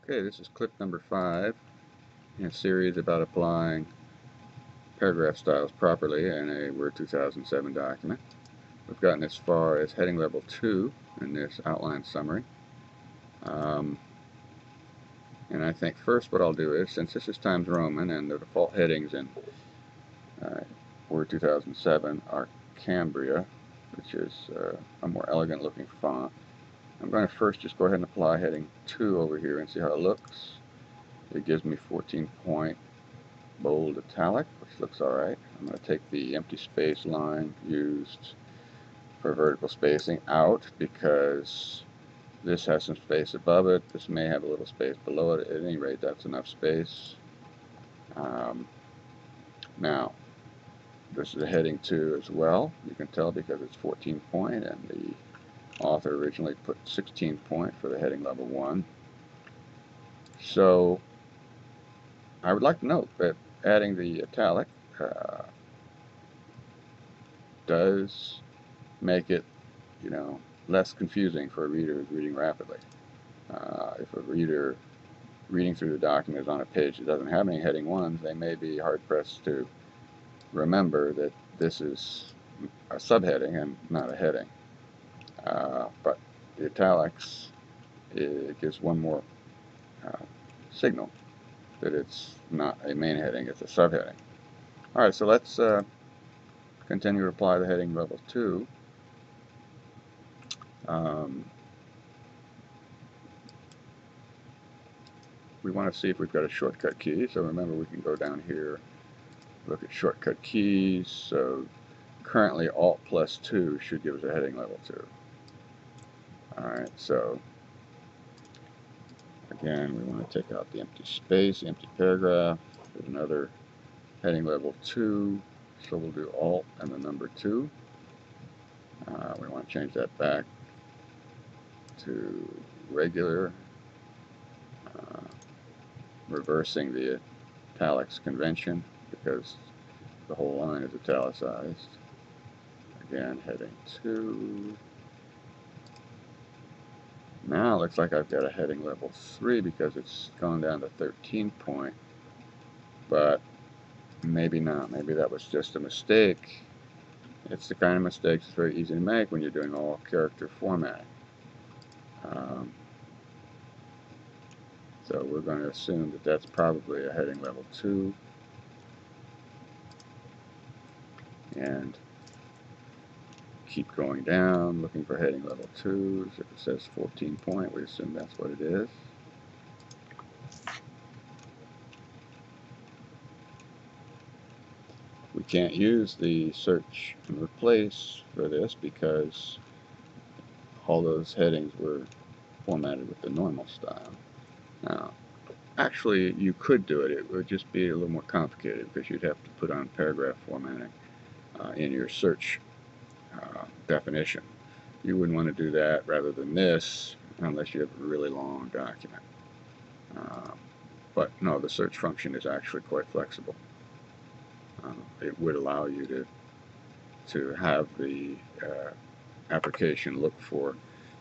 Okay, this is clip number 5 in a series about applying paragraph styles properly in a Word 2007 document. We've gotten as far as heading level 2 in this outline summary. And I think first what I'll do is, since this is Times Roman and the default headings in Word 2007 are Cambria, which is a more elegant looking font, I'm going to first just go ahead and apply heading 2 over here and see how it looks. It gives me 14 point bold italic, which looks alright. I'm going to take the empty space line used for vertical spacing out because this has some space above it. This may have a little space below it. At any rate, that's enough space. Now, this is a heading 2 as well. You can tell because it's 14 point and the author originally put 16 point for the heading level 1. So I would like to note that adding the italic does make it, less confusing for a reader who's reading rapidly. If a reader reading through the document is on a page that doesn't have any heading 1s, they may be hard-pressed to remember that this is a subheading and not a heading. But the italics, it gives one more signal that it's not a main heading, it's a subheading. Alright, so let's continue to apply the heading level 2. We want to see if we've got a shortcut key. So remember, we can go down here, look at shortcut keys. So currently Alt plus 2 should give us a heading level 2. Alright, so again, we want to take out the empty space, the empty paragraph. There's another heading level 2. So we'll do Alt and the number 2. We want to change that back to regular, reversing the italics convention because the whole line is italicized. Again, heading 2. Now it looks like I've got a heading level 3 because it's gone down to 13 point, but maybe not. Maybe that was just a mistake. It's the kind of mistakes it's very easy to make when you're doing all character formatting. So we're going to assume that that's probably a heading level 2. And keep going down, looking for heading level 2s. If it says 14 point, we assume that's what it is. We can't use the search and replace for this because all those headings were formatted with the normal style. Now, actually, you could do it. It would just be a little more complicated because you'd have to put on paragraph formatting in your search definition. You wouldn't want to do that rather than this unless you have a really long document. But no, the search function is actually quite flexible. It would allow you to have the application look for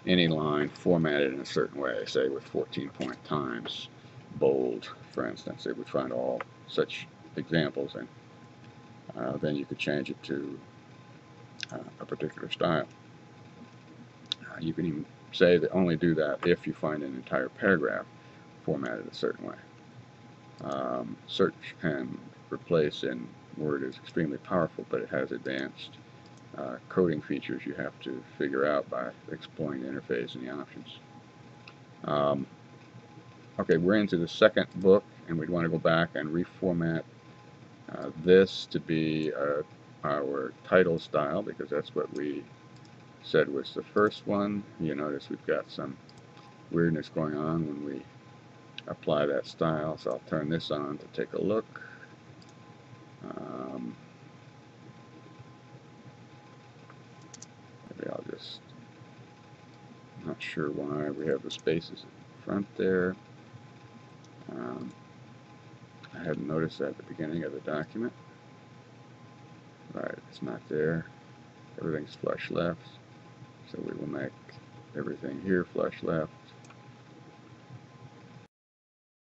any line formatted in a certain way, say with 14 point times bold, for instance. It would find all such examples, and then you could change it to a particular style. You can even say that only do that if you find an entire paragraph formatted a certain way. Search and replace in Word is extremely powerful, but it has advanced coding features you have to figure out by exploring the interface and the options. Okay, we're into the second book, and we'd want to go back and reformat this to be our title style because that's what we said was the first one. You notice we've got some weirdness going on when we apply that style, so I'll turn this on to take a look. Maybe I'll just, not sure why we have the spaces in front there. I hadn't noticed that at the beginning of the document. Right, it's not there. Everything's flush left, so we will make everything here flush left.